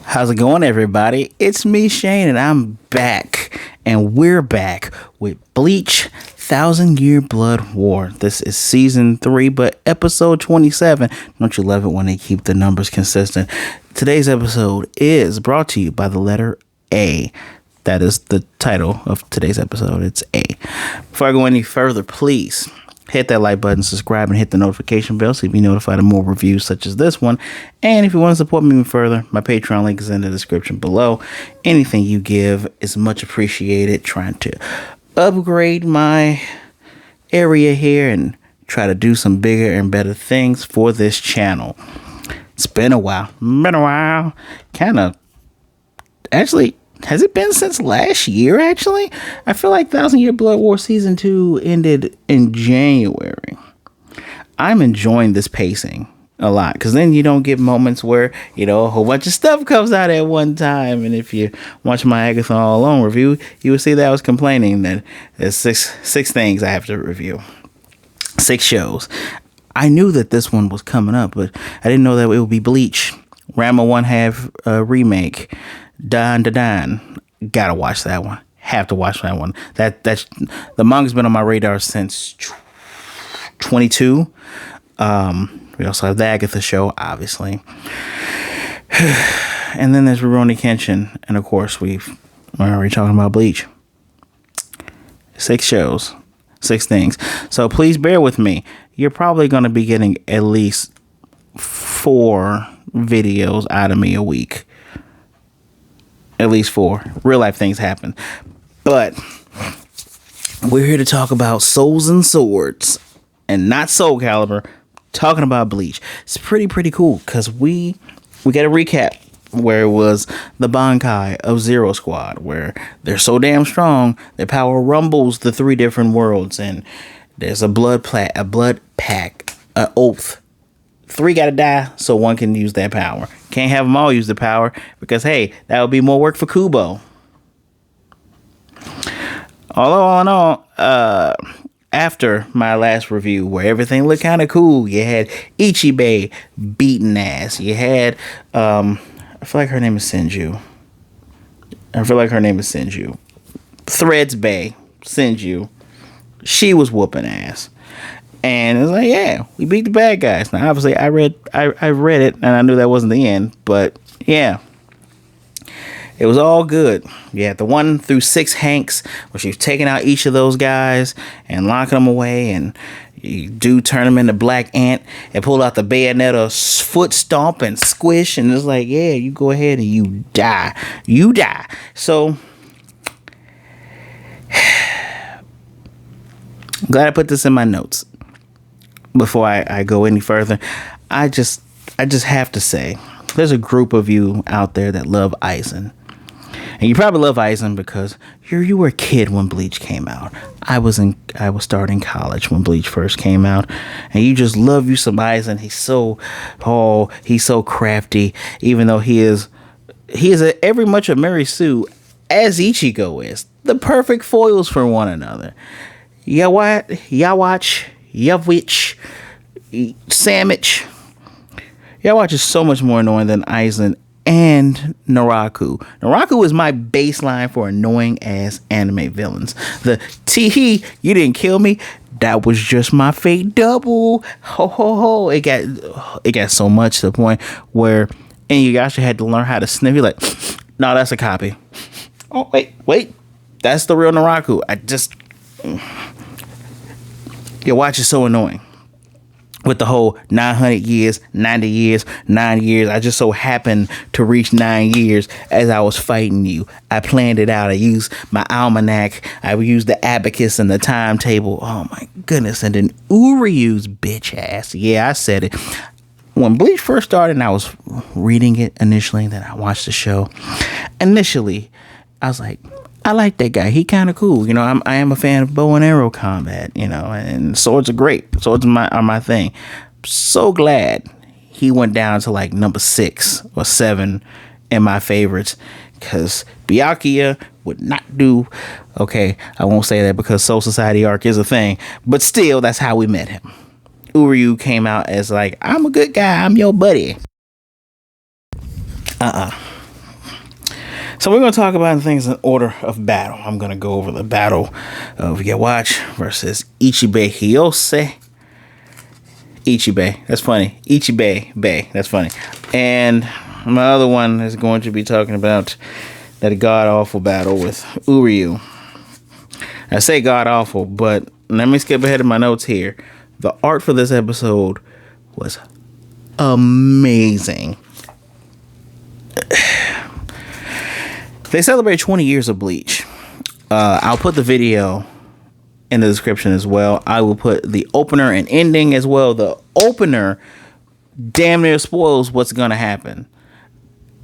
How's it going, everybody? It's me, Shane, and I'm back. And we're back with Bleach Thousand Year Blood War. This is season 3, but episode 27. Don't you love it when they keep the numbers consistent? Today's episode is brought to you by the letter A. That is the title of today's episode. It's A. Before I go any further, please hit that like button, subscribe, and hit the notification bell so you'll be notified of more reviews such as this one. And if you want to support me even further, my Patreon link is in the description below. Anything you give is much appreciated. Trying to upgrade my area here and try to do some bigger and better things for this channel. It's been a while. Kind of. Actually, has it been since last year, actually? I feel like Thousand Year Blood War Season 2 ended in January. I'm enjoying this pacing a lot, because then you don't get moments where, a whole bunch of stuff comes out at one time. And if you watch my Agatha All Alone review, you will see that I was complaining that there's six things I have to review. 6 shows. I knew that this one was coming up, but I didn't know that it would be Bleach. Rama 1/2 remake. Don. Gotta watch that one. Have to watch that one. That's the manga's been on my radar since 22. We also have the Agatha show, obviously. And then there's Rurouni Kenshin. And of course, we're already talking about Bleach. 6 shows. 6 things. So please bear with me. You're probably going to be getting at least 4 videos out of me a week. At least 4. Real life things happen. But we're here to talk about Souls and Swords. And not Soul Calibur. Talking about Bleach. It's pretty cool. Because we get a recap where it was the Bankai of Zero Squad. Where they're so damn strong. Their power rumbles the 3 different worlds. And there's a blood pact. An oath. 3 gotta die so 1 can use that power. Can't have them all use the power because, hey, that would be more work for Kubo. Although, all in all, after my last review where everything looked kind of cool, you had Ichigo beating ass. You had, I feel like her name is Senju. Threads Bay, Senju. She was whooping ass. And it's like, yeah, we beat the bad guys. Now, obviously, I read it, and I knew that wasn't the end. But, yeah, it was all good. Yeah, the 1 through 6 Hanks, where she was taking out each of those guys and locking them away. And you do turn them into Black Ant and pull out the Bayonetta foot stomp and squish. And it's like, yeah, you go ahead and you die. You die. So, I'm glad I put this in my notes. Before I go any further, I just have to say, there's a group of you out there that love Aizen. And you probably love Aizen because you were a kid when Bleach came out. I was starting college when Bleach first came out. And you just love you some Aizen. He's so crafty, even though he is every much a Mary Sue as Ichigo is. The perfect foils for one another. Yhwach, Sandwich. Yhwach is so much more annoying than Aizen and Naraku. Naraku is my baseline for annoying ass anime villains. The tee, you didn't kill me. That was just my fate double. Ho ho ho. It got so much to the point where Inuyasha had to learn how to sniff. You're like, no, that's a copy. Oh wait, that's the real Naraku. Yhwach is so annoying. With the whole 900 years, 90 years, 9 years. I just so happened to reach 9 years as I was fighting you. I planned it out. I used my almanac. I used the abacus and the timetable. Oh my goodness. And then Uryu's bitch ass. Yeah, I said it. When Bleach first started and I was reading it initially, then I watched the show. Initially, I was like, I like that guy. He kind of cool. I am a fan of bow and arrow combat, and swords are great. Swords are my thing. So glad he went down to like number 6 or 7 in my favorites because Byakuya would not do. Okay, I won't say that because Soul Society arc is a thing, but still, that's how we met him. Uryu came out as like, I'm a good guy. I'm your buddy. So we're going to talk about things in order of battle. I'm going to go over the battle of Yhwach versus Ichibe Hyose. Ichibe. That's funny. Ichibe Bay. That's funny. And my other one is going to be talking about that god-awful battle with Uryu. I say god-awful, but let me skip ahead of my notes here. The art for this episode was amazing. They celebrate 20 years of Bleach. I'll put the video in the description as well. I will put the opener and ending as well. The opener damn near spoils what's gonna happen,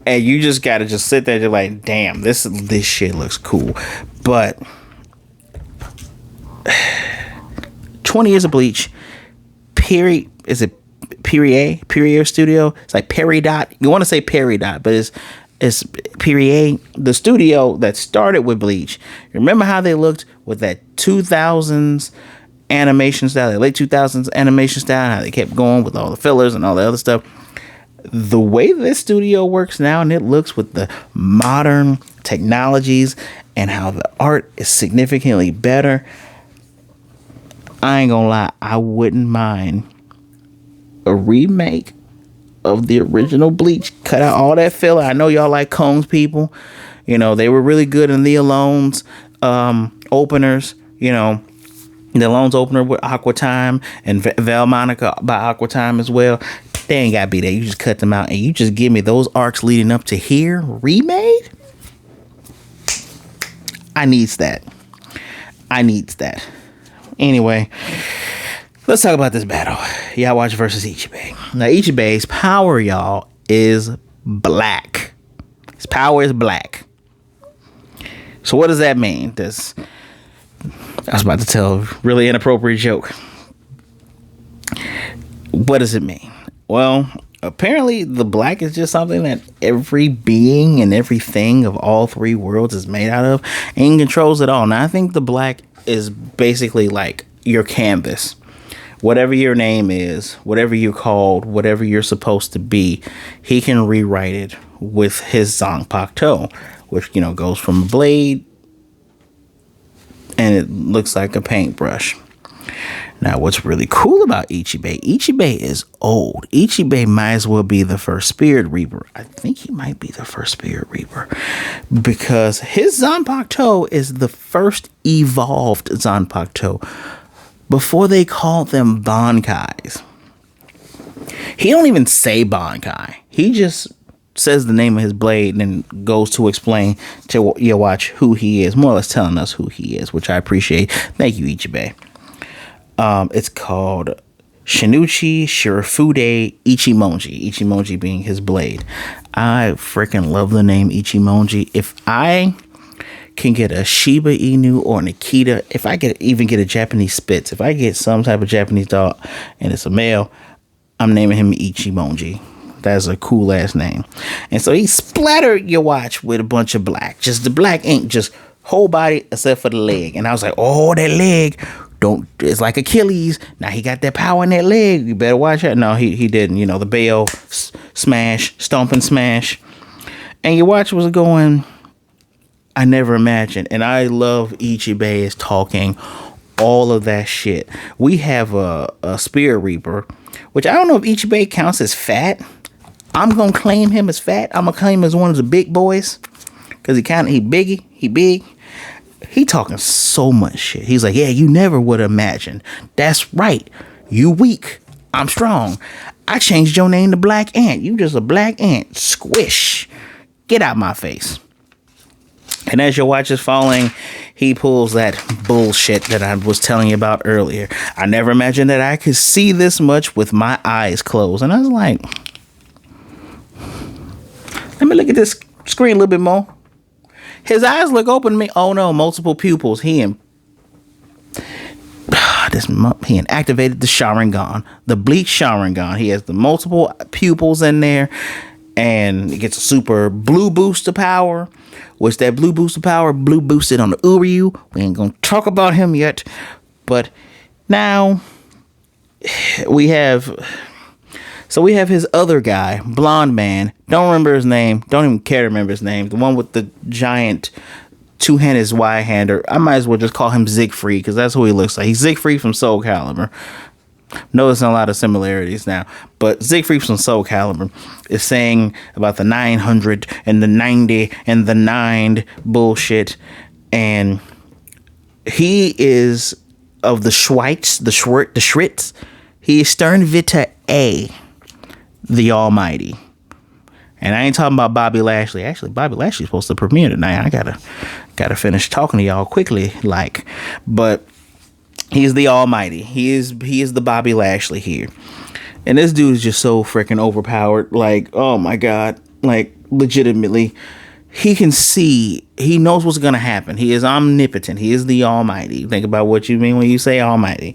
and you just gotta just sit there. You're like, damn, this shit looks cool. But 20 years of Bleach. Is it Perrier Studio? It's like Peridot. You want to say Peridot, but it's Perrier, the studio that started with Bleach. Remember how they looked with that 2000s animation style, the late 2000s animation style, how they kept going with all the fillers and all the other stuff. The way this studio works now, and it looks with the modern technologies and how the art is significantly better, I ain't gonna lie, I wouldn't mind a remake of the original Bleach. Cut out all that filler. I know y'all like Combs people. You know, they were really good in the Alone's openers. You know, the Alone's opener with Aqua Time and Val Monica by Aqua Time as well. They ain't gotta be there. You just cut them out and you just give me those arcs leading up to here remade. I needs that. Anyway, let's talk about this battle. Yhwach versus Ichibe. Now, Ichibe's power, y'all, is black. His power is black. So what does that mean? I was about to tell a really inappropriate joke. What does it mean? Well, apparently the black is just something that every being and everything of all three worlds is made out of and controls it all. Now, I think the black is basically like your canvas. Whatever your name is, whatever you're called, whatever you're supposed to be, he can rewrite it with his Zanpakuto, which, you know, goes from a blade and it looks like a paintbrush. Now, what's really cool about Ichibe is old. Ichibe might as well be the first Spirit Reaper. I think he might be the first Spirit Reaper because his Zanpakuto is the first evolved Zanpakuto before they called them Bankais. He don't even say Bankai. He just says the name of his blade and then goes to explain to Yhwach who he is, more or less telling us who he is, which I appreciate. Thank you, Ichibe. It's called Shinichi Shirafude Ichimonji. Ichimonji being his blade. I freaking love the name Ichimonji. If I can get a Shiba Inu or an Akita, if I could even get a Japanese Spitz, if I get some type of Japanese dog and it's a male, I'm naming him Ichimonji. That's a cool ass name. And so he splattered Yhwach with a bunch of black. Just the black ink, just whole body except for the leg. And I was like, oh, that leg. It's like Achilles. Now he got that power in that leg. You better watch it. No, he didn't. You know, the Bayo smash, stomp and smash. And Yhwach was going, I never imagined. And I love Ichibe is talking all of that shit. We have a Spirit Reaper, which I don't know if Ichibe counts as fat. I'm going to claim him as fat. I'm going to claim him as one of the big boys. Because he big. He talking so much shit. He's like, yeah, you never would have imagined. That's right. You weak. I'm strong. I changed your name to Black Ant. You just a black ant. Squish. Get out my face. And as Yhwach is falling, he pulls that bullshit that I was telling you about earlier. I never imagined that I could see this much with my eyes closed. And I was like, let me look at this screen a little bit more. His eyes look open to me. Oh no, multiple pupils. He activated the Sharingan, the Bleach Sharingan. He has the multiple pupils in there, and he gets a super blue boost of power. Which that blue boost of power, blue boosted on the Uryu. We ain't gonna talk about him yet, but now we have So we have his other guy, blonde man. Don't remember his name. Don't even care to remember his name. The one with the giant two-handed Y-hander. I might as well just call him Siegfried because that's who he looks like. He's Siegfried from Soul Calibur. Noticing a lot of similarities now, but Siegfried from Soul Calibur is saying about the 900 and the 90 and the 9 bullshit, and he is of the Schweitz, the Schritz. He is Stern Vita A, the Almighty. And I ain't talking about Bobby Lashley. Actually, Bobby Lashley's supposed to premiere tonight. I gotta finish talking to y'all quickly, but he's the Almighty. He is the Bobby Lashley here. And this dude is just so freaking overpowered. Like, oh my God. Like, legitimately. He can see. He knows what's going to happen. He is omnipotent. He is the Almighty. Think about what you mean when you say Almighty.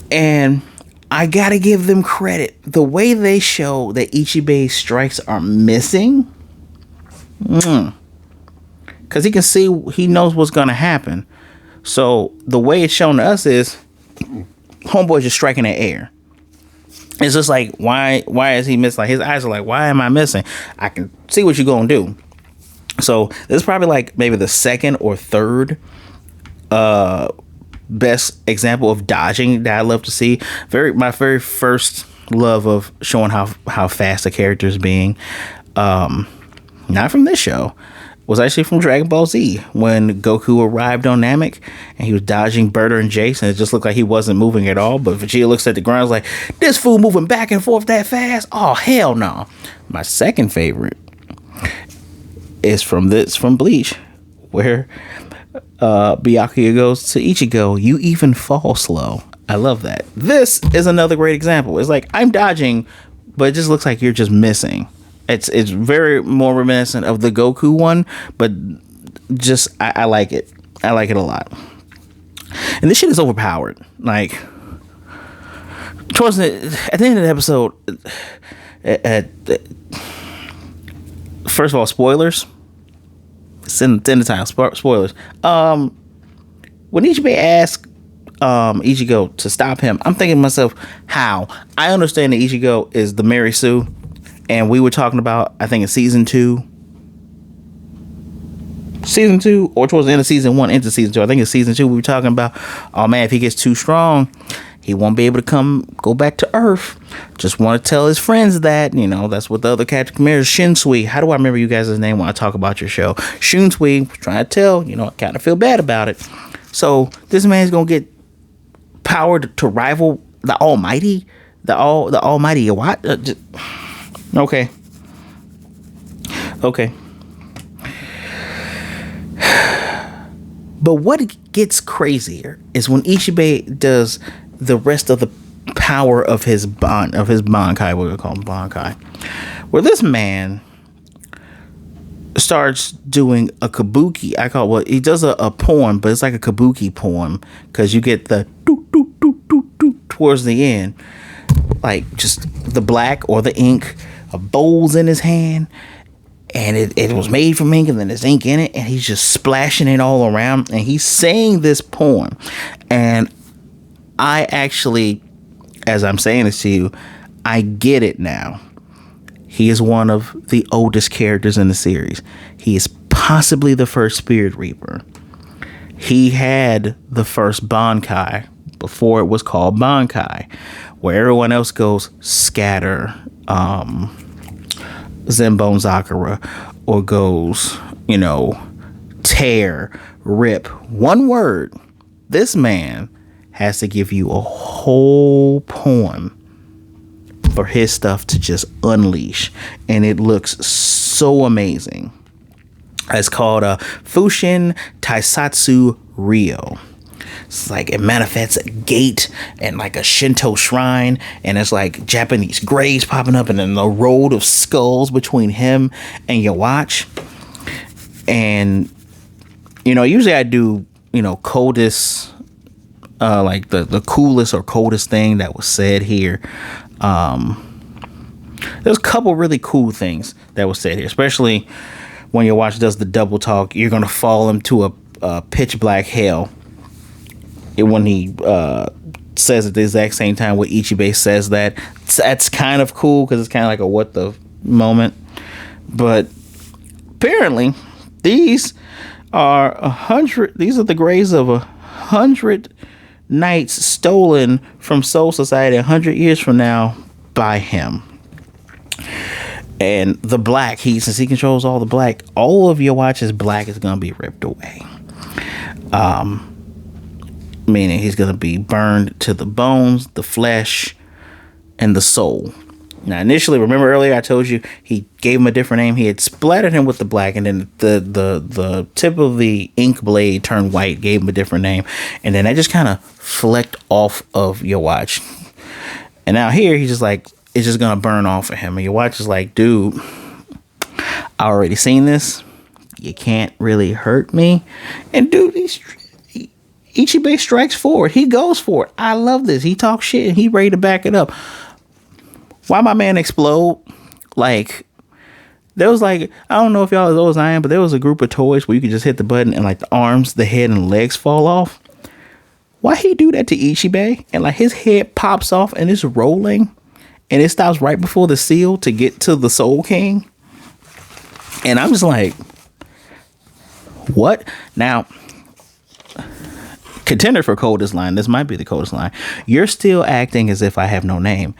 And I got to give them credit. The way they show that Ichibe's strikes are missing. Because he can see. He knows what's going to happen. So the way it's shown to us is homeboy just striking the air. It's just like, why is he missing? Like, his eyes are like, why am I missing? I can see what you're going to do. So this is probably like maybe the second or third best example of dodging that I love to see. My very first love of showing how fast a character is being. Not from this show. Was actually from Dragon Ball Z when Goku arrived on Namek and he was dodging Berta and Jace, and it just looked like he wasn't moving at all. But Vegeta looks at the ground, is like, this fool moving back and forth that fast? Oh, hell no. My second favorite is from Bleach, where Byakuya goes to Ichigo, you even fall slow. I love that. This is another great example. It's like, I'm dodging, but it just looks like you're just missing. It's very more reminiscent of the Goku one, but just I like it. I like it a lot. And this shit is overpowered. Like, at the end of the episode, first of all, spoilers. It's in the title. Spoilers. When Ichibe asked Ichigo to stop him, I'm thinking to myself, how? I understand that Ichigo is the Mary Sue. And we were talking about, I think in season 2, or towards the end of season 1 into season 2. I think in season 2 we were talking about, oh man, if he gets too strong, he won't be able to go back to Earth. Just want to tell his friends that, that's what the other character commander, Shinsui. How do I remember you guys' name when I talk about your show? Shinsui, trying to tell, I kind of feel bad about it. So this man's going to get power to rival the Almighty, the Almighty Yhwach. Okay. But what gets crazier is when Ichibe does the rest of the power of his Bankai, we're going to call him Bankai, where this man starts doing a kabuki. He does a poem, but it's like a kabuki poem because you get the doo, doo, doo, doo, doo, towards the end. Like just the black or the ink, a bowl's in his hand, and it was made from ink, and then there's ink in it, and he's just splashing it all around, and he's saying this poem. And I actually, as I'm saying this to you, I get it now. He is one of the oldest characters in the series. He is possibly the first Spirit Reaper. He had the first Bankai before it was called Bankai, where everyone else goes scatter, Zenbone Sakura, or goes, tear, rip. One word. This man has to give you a whole poem for his stuff to just unleash, and it looks so amazing. It's called Fushin Taisatsu Ryo. It's like it manifests a gate and like a Shinto shrine, and it's like Japanese graves popping up, and then the road of skulls between him and Yhwach. And usually I do coldest, like the coolest or coldest thing that was said here. There's a couple really cool things that was said here, especially when Yhwach does the double talk. You're gonna fall into a pitch black hell when he says at the exact same time what Ichibe says that. That's kind of cool because it's kind of like a what the moment. But apparently, these are the graves of 100 knights stolen from Soul Society 100 years from now by him. And the black, since he controls all the black, all of Yhwach's black is going to be ripped away. Meaning he's going to be burned to the bones, the flesh, and the soul. Now, initially, remember earlier I told you he gave him a different name. He had splattered him with the black, and then the tip of the ink blade turned white, gave him a different name, and then that just kind of flecked off of Yhwach. And now here he's just like, it's just gonna burn off of him. And Yhwach is like, dude, I already seen this. You can't really hurt me. And dude, Ichibe strikes forward. He goes for it. I love this. He talks shit and he ready to back it up. Why my man explode? Like, there was like, I don't know if y'all as old as I am, but there was a group of toys where you could just hit the button and like the arms, the head, and legs fall off. Why he do that to Ichibe? And like his head pops off and it's rolling and it stops right before the seal to get to the Soul King. And I'm just like, what? Now, contender for coldest line. This might be the coldest line. You're still acting as if I have no name.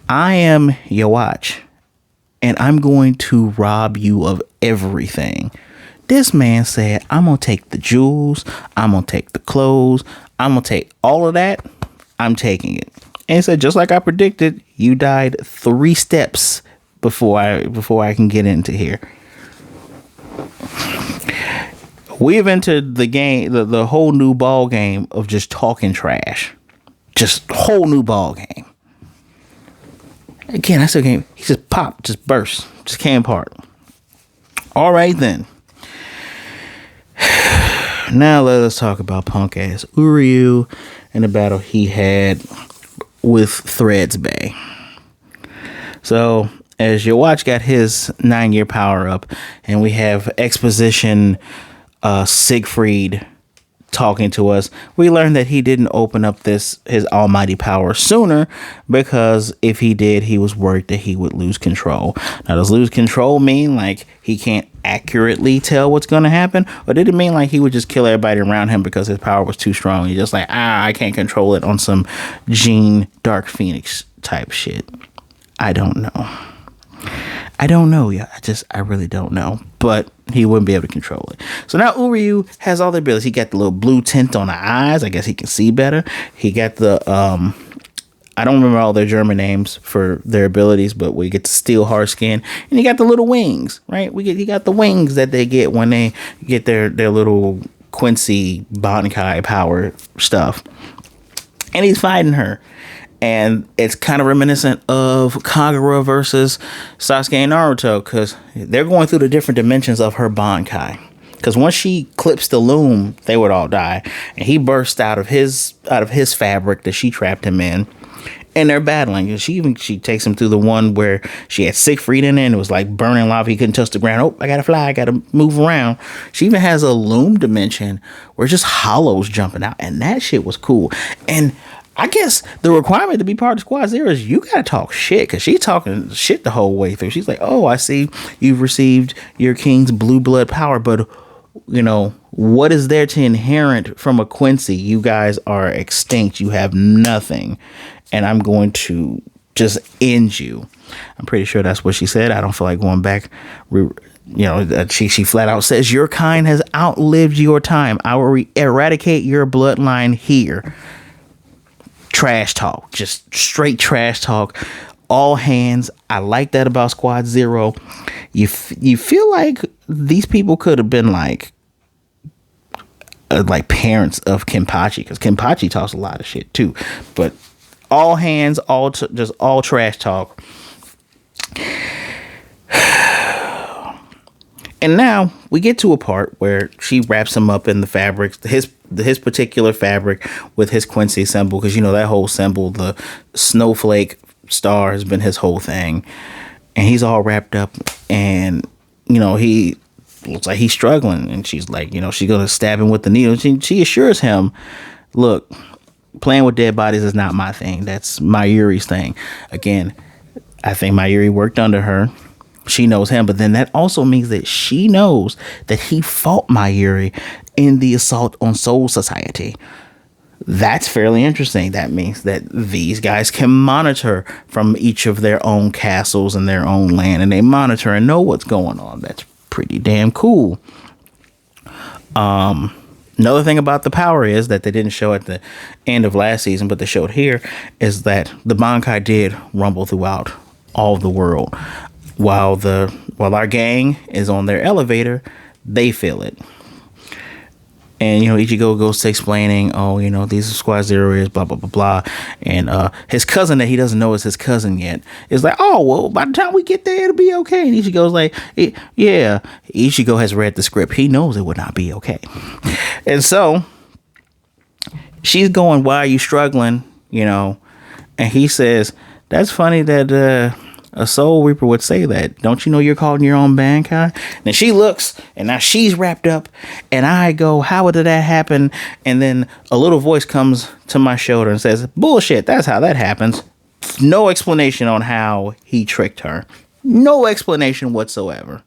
I am Yhwach, and I'm going to rob you of everything. This man said, I'm going to take the jewels. I'm going to take the clothes. I'm going to take all of that. I'm taking it. And he said, just like I predicted, you died 3 steps before I can get into here. We have entered the game, the whole new ball game of just talking trash. Just whole new ball game. Again, I still can't. He just popped, just burst, just came apart. All right, then. Now let us talk about punk ass Uryu and the battle he had with Threads Bay. So, as Yhwach got his 9-year power up, and we have exposition Siegfried talking to us, we learned that he didn't open up his almighty power sooner because if he did, he was worried that he would lose control. Now, does lose control mean like he can't accurately tell what's going to happen, or did it mean like he would just kill everybody around him because his power was too strong? He's just like, I can't control it on some Jean Dark Phoenix type shit. I don't know. Yeah, I really don't know. But he wouldn't be able to control it. So now Uryu has all the abilities. He got the little blue tint on the eyes. I guess he can see better. He got the I don't remember all their German names for their abilities, but we get the steel hard skin, and he got the little wings, right? He got the wings that they get when they get their little Quincy Bankai power stuff. And he's fighting her. And it's kind of reminiscent of Kagura versus Sasuke and Naruto, because they're going through the different dimensions of her Bankai. Because once she clips the loom, they would all die. And he burst out of his fabric that she trapped him in. And they're battling. And she takes him through the one where she had Siegfried in it, and it was like burning lava. He couldn't touch the ground. Oh, I gotta fly. I gotta move around. She even has a loom dimension where just hollows jumping out. And that shit was cool. And I guess the requirement to be part of Squad Zero is you gotta talk shit, because she's talking shit the whole way through. She's like, oh, I see you've received your king's blue blood power, but you know, what is there to inherit from a Quincy? You guys are extinct. You have nothing. And I'm going to just end you. I'm pretty sure that's what she said. I don't feel like going back. She flat out says, your kind has outlived your time. I will eradicate your bloodline here. Trash talk, just straight trash talk, all hands. I like that about Squad Zero. You feel like these people could have been like parents of Kenpachi, because Kenpachi talks a lot of shit too, but all hands, just all trash talk. And now we get to a part where she wraps him up in the fabrics, his particular fabric with his Quincy symbol, because you know that whole symbol, the snowflake star, has been his whole thing, and he's all wrapped up, and you know he looks like he's struggling, and she's like, you know, she's gonna stab him with the needle. She assures him, look, playing with dead bodies is not my thing. That's Mayuri's thing. Again, I think Mayuri worked under her. She knows him, but then that also means that she knows that he fought Mayuri in the assault on Soul Society. That's fairly interesting. That means that these guys can monitor from each of their own castles and their own land, and they monitor and know what's going on. That's pretty damn cool. Another thing about the power is that they didn't show at the end of last season, but they showed here, is that the Bankai did rumble throughout all of the world. While our gang is on their elevator, they feel it. And, Ichigo goes to explaining, these are Squad Zero is blah, blah, blah, blah. And his cousin that he doesn't know is his cousin yet is like, oh, well, by the time we get there, it'll be okay. And Ichigo's like, yeah. Ichigo has read the script. He knows it would not be okay. And so she's going, why are you struggling? And he says, that's funny that a Soul Reaper would say that. Don't you know you're called in your own Bankai? And she looks, and now she's wrapped up, and I go, how did that happen? And then a little voice comes to my shoulder and says, bullshit, that's how that happens. No explanation on how he tricked her. No explanation whatsoever.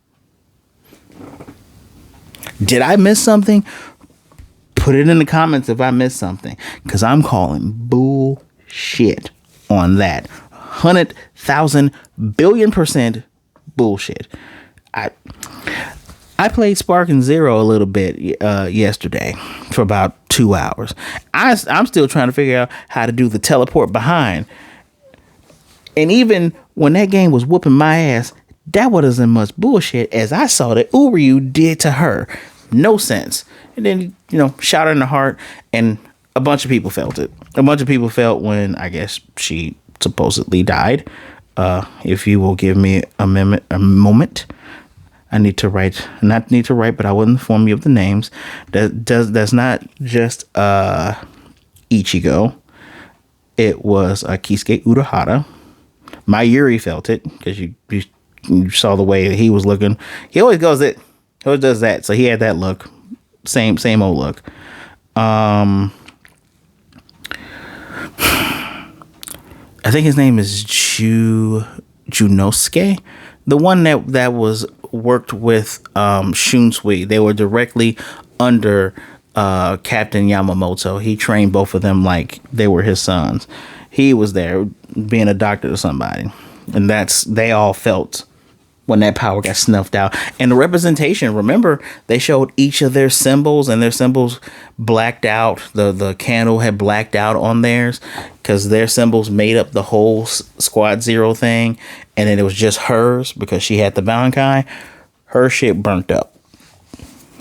Did I miss something? Put it in the comments if I missed something, because I'm calling bullshit on that. 100,000 billion% bullshit. I played Sparking Zero a little bit yesterday for about 2 hours. I'm still trying to figure out how to do the teleport behind. And even when that game was whooping my ass, that wasn't as much bullshit as I saw that Uryu did to her. No sense. And then, shot her in the heart, and a bunch of people felt it. A bunch of people felt when, I guess, she supposedly died. If you will give me a moment, I need to write, but I will inform you of the names. That's not just Ichigo. It was Kisuke Urahara. Mayuri felt it because you saw the way that he was looking. He always does that. So he had that look, same old look. I think his name is Junosuke, the one that was worked with Shunsui. They were directly under Captain Yamamoto. He trained both of them like they were his sons. He was there being a doctor to somebody, and they all felt when that power got snuffed out. And the representation, remember, they showed each of their symbols, and their symbols blacked out. The candle had blacked out on theirs because their symbols made up the whole Squad Zero thing. And then it was just hers because she had the Bankai. Her shit burnt up.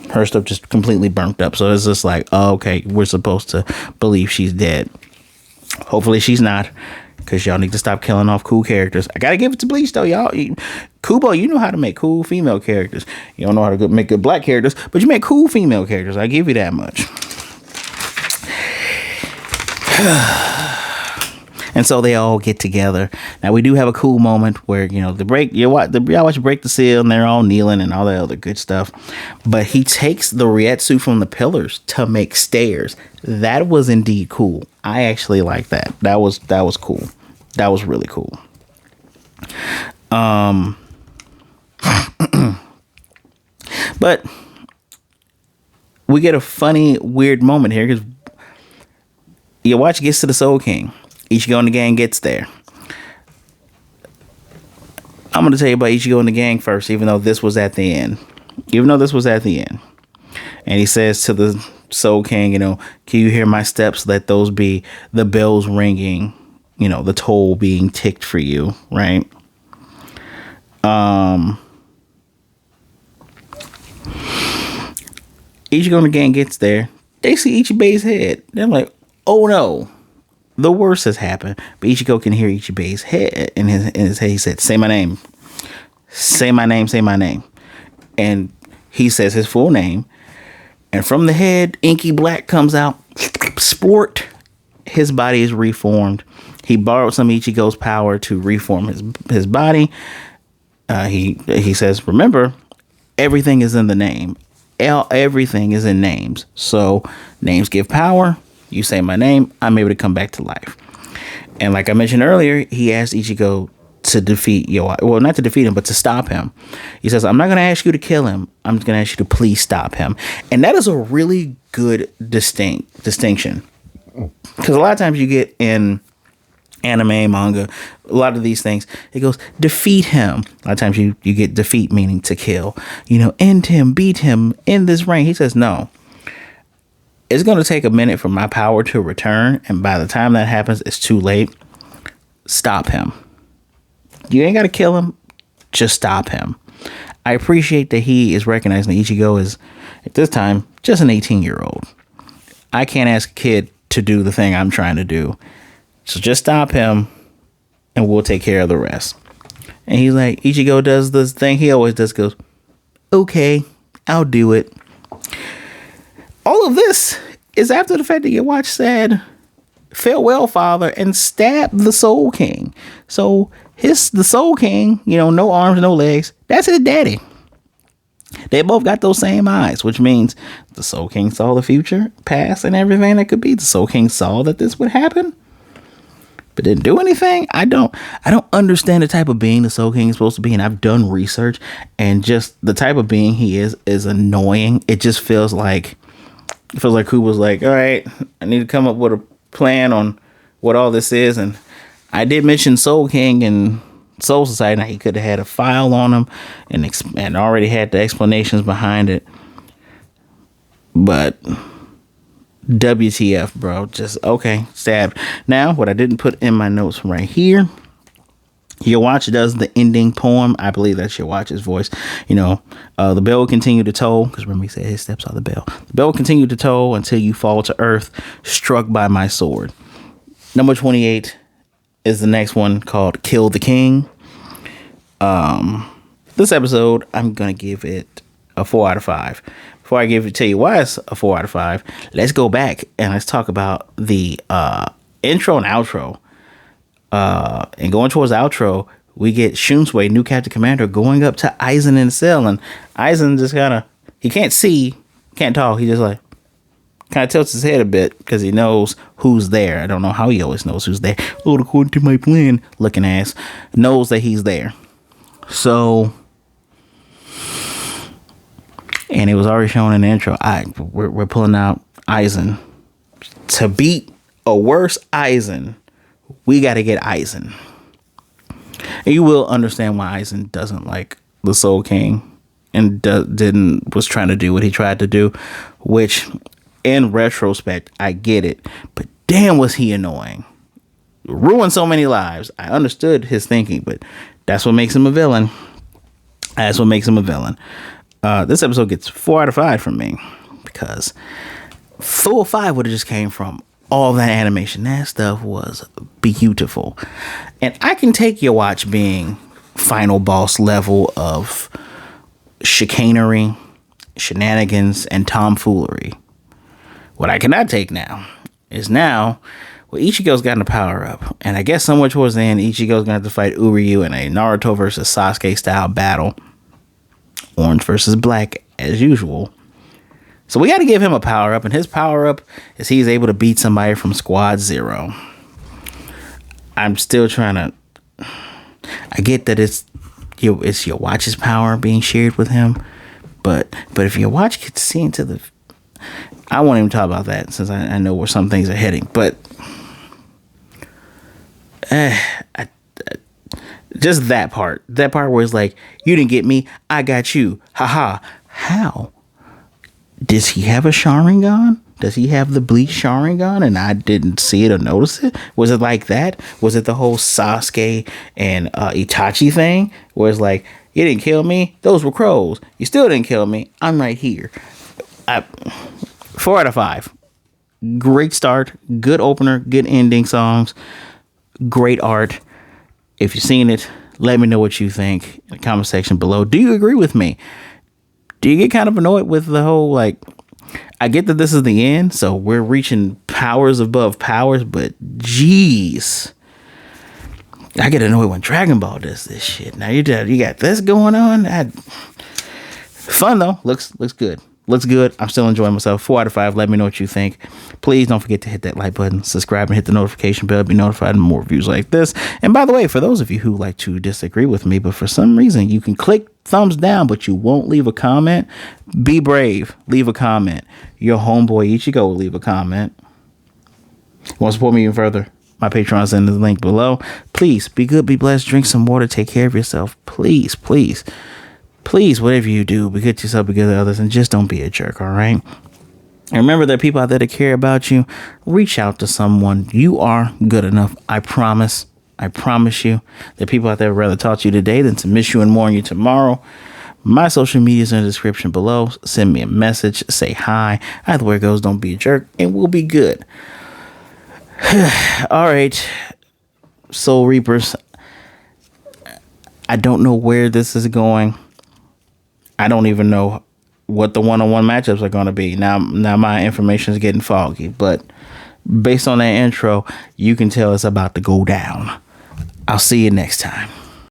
Her stuff just completely burnt up. So it's just like, oh, okay, we're supposed to believe she's dead. Hopefully she's not, because y'all need to stop killing off cool characters. I gotta give it to Bleach though, y'all. Kubo, you know how to make cool female characters. You don't know how to make good black characters, but you make cool female characters. I give you that much. And so they all get together. Now we do have a cool moment where y'all watch break the seal, and they're all kneeling and all that other good stuff. But he takes the Ryetsu from the pillars to make stairs. That was indeed cool. I actually like that. That was cool. That was really cool. But we get a funny, weird moment here because Yhwach gets to the Soul King. Ichigo and the gang gets there. I'm going to tell you about Ichigo and the gang first, even though this was at the end. And he says to the Soul King, can you hear my steps? Let those be the bells ringing, the toll being ticked for you, right? Ichigo and the gang gets there. They see Ichibe's head. They're like, oh no, the worst has happened. But Ichigo can hear Ichibe's head in his head. He said, say my name. Say my name, say my name. And he says his full name. And from the head, inky black comes out. Sport. His body is reformed. He borrowed some Ichigo's power to reform his body. He says, remember, everything is in the name. Everything is in names. So names give power. You say my name, I'm able to come back to life. And like I mentioned earlier, he asked Ichigo to defeat Yhwach. Well, not to defeat him, but to stop him. He says, I'm not going to ask you to kill him. I'm going to ask you to please stop him. And that is a really good distinction. Because a lot of times you get in anime, manga, a lot of these things, it goes, defeat him. A lot of times you get defeat meaning to kill. End him, beat him, end this reign. He says, no. It's going to take a minute for my power to return. And by the time that happens, it's too late. Stop him. You ain't got to kill him. Just stop him. I appreciate that he is recognizing that Ichigo is, at this time, just an 18-year-old. I can't ask a kid to do the thing I'm trying to do. So just stop him and we'll take care of the rest. And he's like, Ichigo does this thing he always does, goes, okay, I'll do it. All of this is after the fact that Yhwach said, farewell, father, and stabbed the Soul King. So the Soul King, no arms, no legs, that's his daddy. They both got those same eyes, which means the Soul King saw the future, past, and everything that could be. The Soul King saw that this would happen, but didn't do anything. I don't understand the type of being the Soul King is supposed to be, and I've done research, and just the type of being he is annoying. It just feels like who was like, all right, I need to come up with a plan on what all this is. And I did mention Soul King and Soul Society. Now, he could have had a file on him and already had the explanations behind it. But WTF, bro. Just, okay, stabbed. Now, what I didn't put in my notes right here, Yhwach does the ending poem. I believe that's Yhwach's voice. The bell will continue to toll, because remember he said his steps are the bell. The bell will continue to toll until you fall to earth, struck by my sword. Number 28 is the next one, called Kill the King. This episode, I'm going to give it a 4 out of 5. Before I tell you why it's a 4 out of 5, let's go back and let's talk about the intro and outro. And going towards the outro, we get Shunsui, new Captain Commander, going up to Aizen in the cell, and Aizen just he can't see, can't talk, he just kind of tilts his head a bit because he knows who's there. I don't know how he always knows who's there. Oh, according to my plan, looking ass knows that he's there. So, and it was already shown in the intro. We're pulling out Aizen. To beat a worse Aizen, we got to get Aizen. And you will understand why Aizen doesn't like the Soul King and was trying to do what he tried to do, which in retrospect, I get it. But damn, was he annoying. Ruined so many lives. I understood his thinking, but that's what makes him a villain. That's what makes him a villain. This episode gets 4 out of 5 from me because 4 or 5 would have just came from all that animation. That stuff was beautiful. And I can take Yhwach being final boss level of chicanery, shenanigans, and tomfoolery. What I cannot take now is Ichigo's gotten a power up. And I guess somewhere towards the end, Ichigo's going to have to fight Uryu in a Naruto versus Sasuke style battle. Orange versus black, as usual. So we got to give him a power up, and his power up is he's able to beat somebody from Squad 0. I'm still trying to. I get that it's Yhwach's power being shared with him, but if Yhwach gets see into the, I won't even talk about that since I know where some things are heading. But just that part where it's like, you didn't get me, I got you, haha. How? Does he have a Sharingan? Does he have the Bleach Sharingan and I didn't see it or notice it? Was it like that? Was it the whole Sasuke and Itachi thing? Where it's like, you didn't kill me? Those were crows. You still didn't kill me. I'm right here. 4 out of 5. Great start. Good opener. Good ending songs. Great art. If you've seen it, let me know what you think in the comment section below. Do you agree with me? Do you get kind of annoyed with the whole, I get that this is the end, so we're reaching powers above powers, but geez, I get annoyed when Dragon Ball does this shit. Now you got this going on. Fun though, looks good. Looks good. I'm still enjoying myself. 4 out of 5. Let me know what you think. Please don't forget to hit that like button, subscribe, and hit the notification bell to be notified of more reviews like this. And by the way, for those of you who like to disagree with me, but for some reason you can click thumbs down, but you won't leave a comment, be brave. Leave a comment. Your homeboy Ichigo will leave a comment. Want to support me even further? My Patreon's in the link below. Please be good, be blessed, drink some water, take care of yourself. Please, please. Please, whatever you do, be good to yourself, be good to others, and just don't be a jerk, all right? And remember, there are people out there that care about you. Reach out to someone. You are good enough. I promise. I promise you. There are people out there who would rather talk to you today than to miss you and mourn you tomorrow. My social media is in the description below. Send me a message. Say hi. Either way it goes, don't be a jerk, and we'll be good. All right. Soul Reapers. I don't know where this is going. I don't even know what the one-on-one matchups are going to be. Now my information is getting foggy, but based on that intro, you can tell it's about to go down. I'll see you next time.